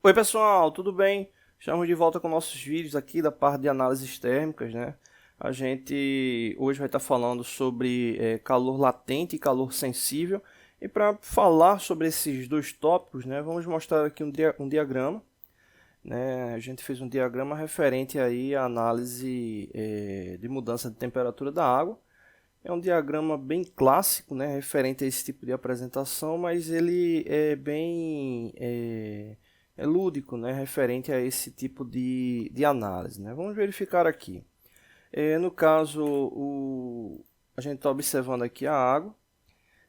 Oi pessoal, tudo bem? Estamos de volta com nossos vídeos aqui da parte de análises térmicas, né? A gente hoje vai estar falando sobre calor latente e calor sensível. E para falar sobre esses dois tópicos, né, vamos mostrar aqui um diagrama. Né? A gente fez um diagrama referente aí à análise de mudança de temperatura da água. É um diagrama bem clássico, né, referente a esse tipo de apresentação, mas ele é bem lúdico, né, referente a esse tipo de análise. Né? Vamos verificar aqui. No caso, a gente está observando aqui a água,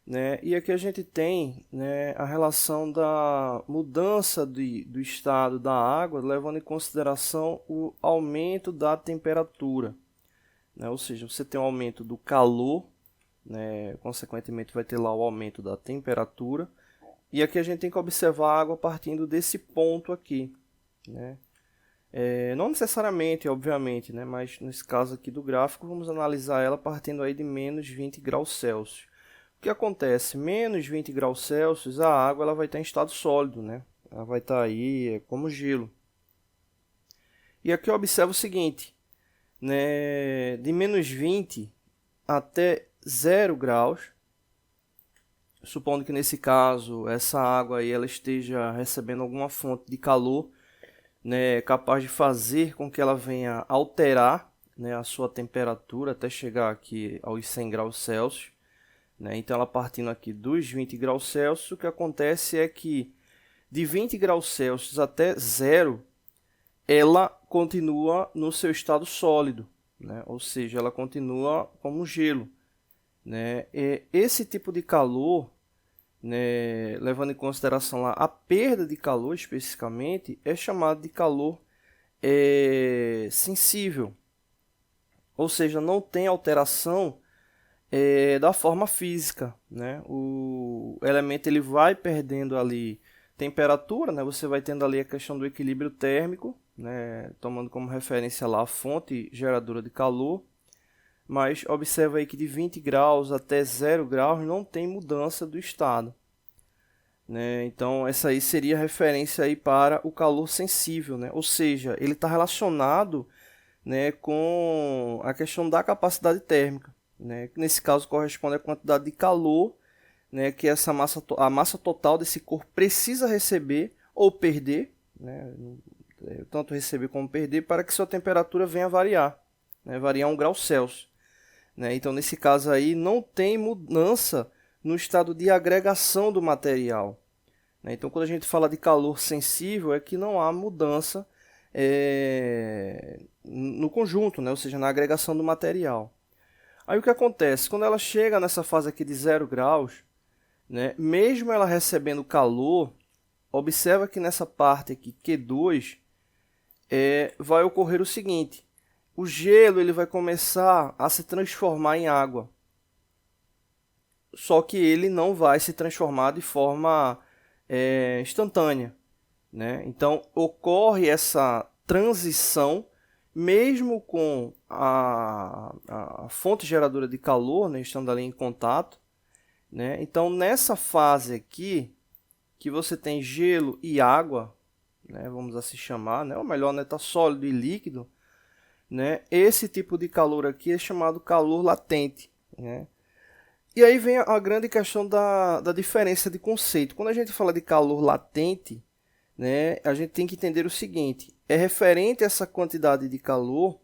né, e aqui a gente tem, né, a relação da mudança do estado da água, levando em consideração o aumento da temperatura. Né? Ou seja, você tem um aumento do calor, né? Consequentemente vai ter lá o aumento da temperatura. E aqui a gente tem que observar a água partindo desse ponto aqui. Né? Não necessariamente, obviamente, né? Mas nesse caso aqui do gráfico, vamos analisar ela partindo aí de menos 20 graus Celsius. O que acontece? Menos 20 graus Celsius, a água ela vai estar em estado sólido. Né? Ela vai estar aí como gelo. E aqui eu observo o seguinte, né, de menos 20 até 0 graus, supondo que nesse caso essa água aí ela esteja recebendo alguma fonte de calor, né, capaz de fazer com que ela venha alterar, né, a sua temperatura até chegar aqui aos 100 graus Celsius. Né? Então ela partindo aqui dos 20 graus Celsius, o que acontece é que de 20 graus Celsius até 0, ela continua no seu estado sólido, né? Ou seja, ela continua como gelo. Né? Esse tipo de calor, né, levando em consideração lá a perda de calor especificamente, é chamado de calor sensível. Ou seja, não tem alteração da forma física. Né? O elemento ele vai perdendo ali temperatura, né? Você vai tendo ali a questão do equilíbrio térmico, né? Tomando como referência lá a fonte geradora de calor, mas observa aí que de 20 graus até 0 graus não tem mudança do estado. Né? Então essa aí seria a referência aí para o calor sensível, né? Ou seja, ele está relacionado, né, com a questão da capacidade térmica, né? Que nesse caso corresponde à quantidade de calor, né, que a massa total desse corpo precisa receber ou perder, né, tanto receber como perder, para que sua temperatura venha a variar, né, variar 1 grau Celsius. Né? Então, nesse caso aí, não tem mudança no estado de agregação do material. Né? Então, quando a gente fala de calor sensível, é que não há mudança no conjunto, né? Ou seja, na agregação do material. Aí o que acontece? Quando ela chega nessa fase aqui de 0 graus, né, mesmo ela recebendo calor, observa que nessa parte aqui, Q2, vai ocorrer o seguinte: o gelo ele vai começar a se transformar em água. Só que ele não vai se transformar de forma instantânea. Né? Então, ocorre essa transição, mesmo com a fonte geradora de calor, né, estando ali em contato. Né? Então, nessa fase aqui, que você tem gelo e água, né, vamos assim chamar, né, ou melhor, né, tá sólido e líquido, né, esse tipo de calor aqui é chamado calor latente. Né? E aí vem a grande questão da diferença de conceito. Quando a gente fala de calor latente, né, a gente tem que entender o seguinte: é referente a essa quantidade de calor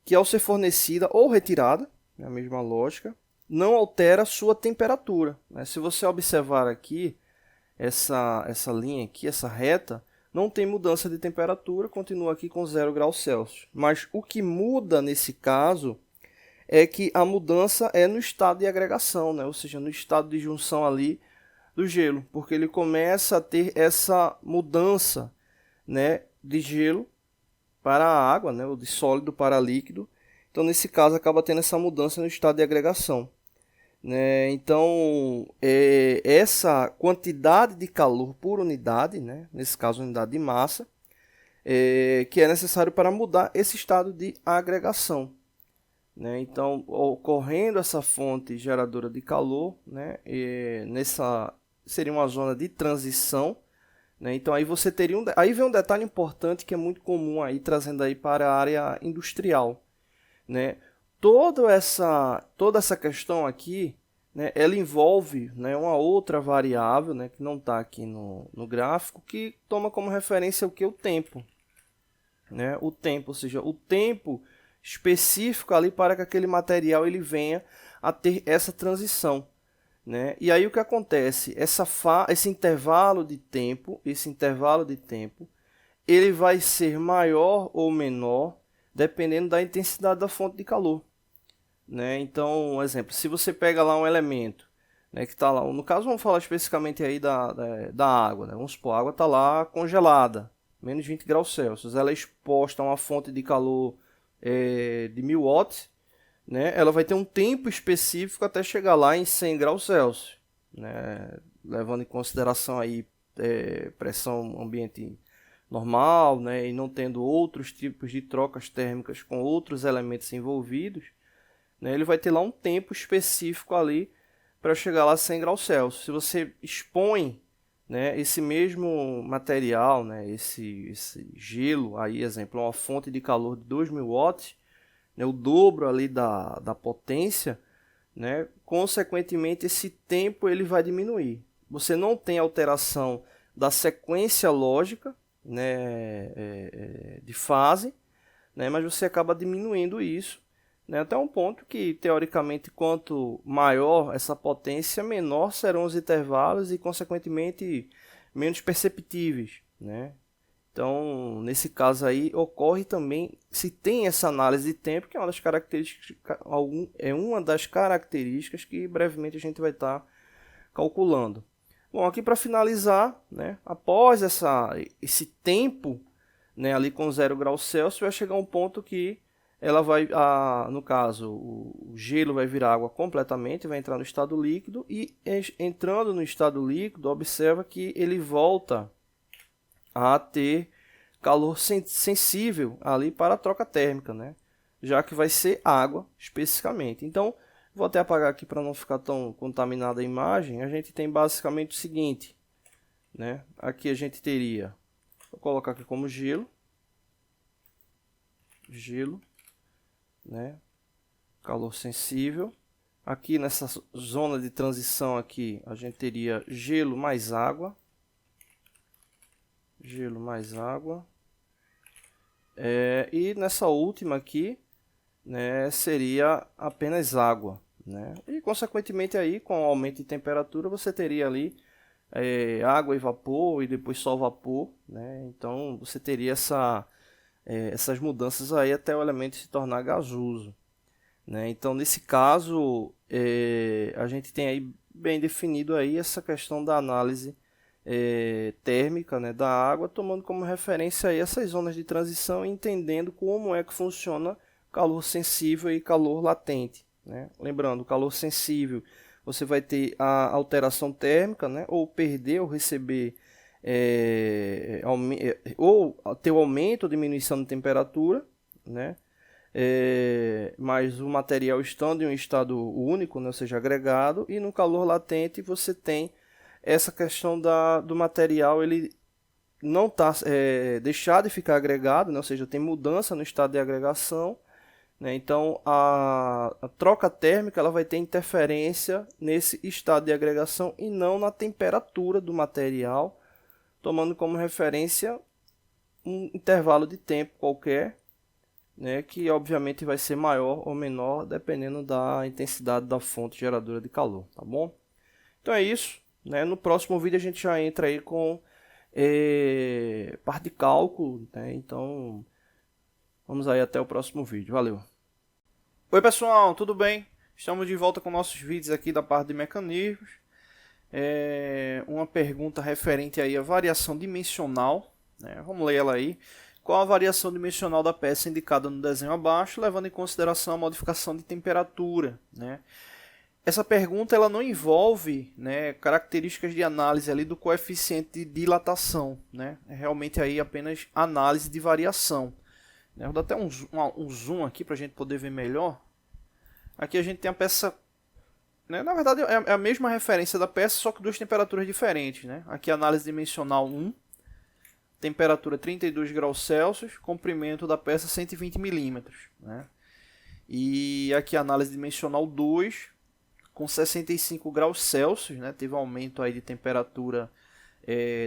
que, ao ser fornecida ou retirada, é a mesma lógica, não altera a sua temperatura. Né? Se você observar aqui, essa linha aqui, essa reta, não tem mudança de temperatura, continua aqui com 0 graus Celsius. Mas o que muda nesse caso é que a mudança é no estado de agregação, né? Ou seja, no estado de junção ali do gelo, porque ele começa a ter essa mudança, né, de gelo para a água, né, ou de sólido para líquido. Então, nesse caso, acaba tendo essa mudança no estado de agregação. Né? Então, essa quantidade de calor por unidade, né, nesse caso, unidade de massa, que é necessário para mudar esse estado de agregação. Né? Então, ocorrendo essa fonte geradora de calor, né, nessa seria uma zona de transição, né? Então aí você teria aí vem um detalhe importante que é muito comum aí trazendo aí para a área industrial, né? Toda essa questão aqui, né, ela envolve, né, uma outra variável, né, que não está aqui no gráfico, que toma como referência o que? O tempo, né? O tempo, ou seja, o tempo específico ali para que aquele material ele venha a ter essa transição, né? E aí o que acontece? Esse intervalo de tempo, ele vai ser maior ou menor dependendo da intensidade da fonte de calor, né? Então, um exemplo, se você pega lá um elemento, né, que está lá, no caso vamos falar especificamente aí da água, né? Vamos supor, a água está lá congelada, menos 20 graus Celsius, ela é exposta a uma fonte de calor de 1000 watts, né? Ela vai ter um tempo específico até chegar lá em 100 graus Celsius, né? Levando em consideração aí pressão ambiente normal, né? E não tendo outros tipos de trocas térmicas com outros elementos envolvidos, né, ele vai ter lá um tempo específico ali para chegar lá a 100 graus Celsius. Se você expõe, né, esse mesmo material, né, esse gelo, aí, exemplo, uma fonte de calor de 2000 watts, né, o dobro ali da potência, né, consequentemente esse tempo ele vai diminuir. Você não tem alteração da sequência lógica, né, de fase, né, mas você acaba diminuindo isso, né, até um ponto que, teoricamente, quanto maior essa potência, menor serão os intervalos e, consequentemente, menos perceptíveis, né? Então, nesse caso aí, ocorre também, se tem essa análise de tempo, que é uma das características que brevemente a gente vai estar calculando. Bom, aqui para finalizar, né, após esse tempo, né, ali com 0 graus Celsius, vai chegar um ponto que ela vai, no caso, o gelo vai virar água completamente, vai entrar no estado líquido e entrando no estado líquido, observa que ele volta a ter calor sensível ali para a troca térmica, né? Já que vai ser água especificamente. Então, vou até apagar aqui para não ficar tão contaminada a imagem. A gente tem basicamente o seguinte, né? Aqui a gente teria, vou colocar aqui como gelo, né? Calor sensível. Aqui nessa zona de transição aqui, a gente teria gelo mais água. E nessa última aqui, né, seria apenas água, né? E consequentemente aí, com o aumento de temperatura, você teria ali água e vapor e depois só vapor, né? Então você teria essas mudanças aí até o elemento se tornar gasoso, né? Então nesse caso a gente tem aí bem definido aí essa questão da análise térmica, né, da água, tomando como referência aí essas zonas de transição e entendendo como é que funciona calor sensível e calor latente, né? Lembrando, calor sensível você vai ter a alteração térmica, né, ou perder ou receber ou ter o aumento ou diminuição de temperatura, né? Mas o material estando em um estado único, né, ou seja, agregado, e no calor latente você tem essa questão do material ele não deixar de ficar agregado, né, ou seja, tem mudança no estado de agregação, né, então a troca térmica ela vai ter interferência nesse estado de agregação e não na temperatura do material, tomando como referência um intervalo de tempo qualquer, né, que obviamente vai ser maior ou menor dependendo da intensidade da fonte geradora de calor, tá bom? Então é isso, né? No próximo vídeo a gente já entra aí com parte de cálculo, né? Então vamos aí até o próximo vídeo, valeu! Oi pessoal, tudo bem? Estamos de volta com nossos vídeos aqui da parte de mecanismos. Uma pergunta referente aí à variação dimensional, né? Vamos ler ela aí. Qual a variação dimensional da peça indicada no desenho abaixo, levando em consideração a modificação de temperatura, né? Essa pergunta ela não envolve, né, características de análise ali do coeficiente de dilatação, né? É realmente aí apenas análise de variação. Vou dar até um zoom aqui para a gente poder ver melhor. Aqui a gente tem a peça, né? Na verdade é a mesma referência da peça, só que duas temperaturas diferentes, né? Aqui a análise dimensional 1, temperatura 32 graus Celsius, comprimento da peça 120 milímetros, né? E aqui a análise dimensional 2, com 65 graus Celsius, né? Teve um aumento aí de temperatura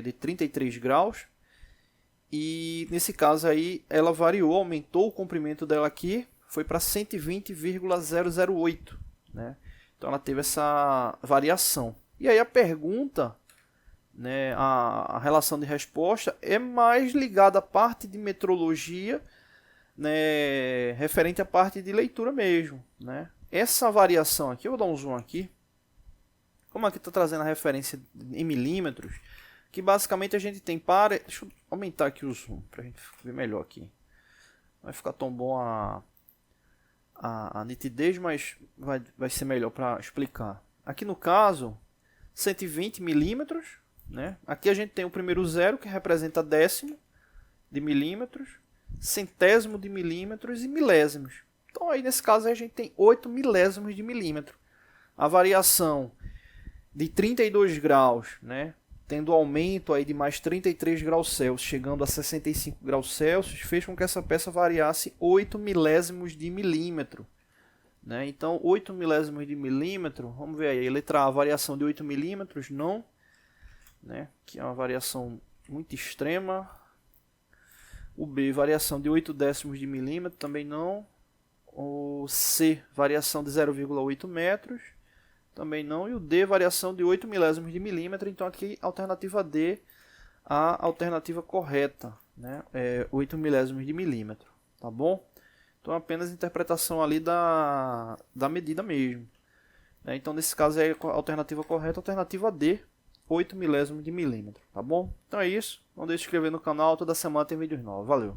de 33 graus. E nesse caso aí ela variou, aumentou o comprimento dela aqui, foi para 120,008, né? Então ela teve essa variação. E aí a pergunta, né, a relação de resposta é mais ligada à parte de metrologia, né, referente à parte de leitura mesmo, né? Essa variação aqui, eu vou dar um zoom aqui, como aqui está trazendo a referência em milímetros, que basicamente a gente tem para... Deixa eu aumentar aqui o zoom para a gente ver melhor aqui. Não vai ficar tão bom a nitidez, mas vai ser melhor para explicar. Aqui no caso, 120 milímetros, né? Aqui a gente tem o primeiro zero, que representa décimo de milímetros, centésimo de milímetros e milésimos. Então aí nesse caso a gente tem 8 milésimos de milímetro. A variação de 32 graus, né, tendo aumento aí de mais 33 graus Celsius, chegando a 65 graus Celsius, fez com que essa peça variasse 8 milésimos de milímetro, né? Então 8 milésimos de milímetro, vamos ver aí, a letra A, variação de 8 milímetros, não, né, que é uma variação muito extrema. O B, variação de 8 décimos de milímetro, também não. O C, variação de 0,8 metros, também não. E o D, variação de 8 milésimos de milímetro. Então aqui, alternativa D, a alternativa correta, né? 8 milésimos de milímetro, tá bom? Então apenas interpretação ali da medida mesmo, né? Então nesse caso é a alternativa correta, alternativa D, 8 milésimos de milímetro, tá bom? Então é isso. Não deixe de se inscrever no canal, toda semana tem vídeos novos. Valeu!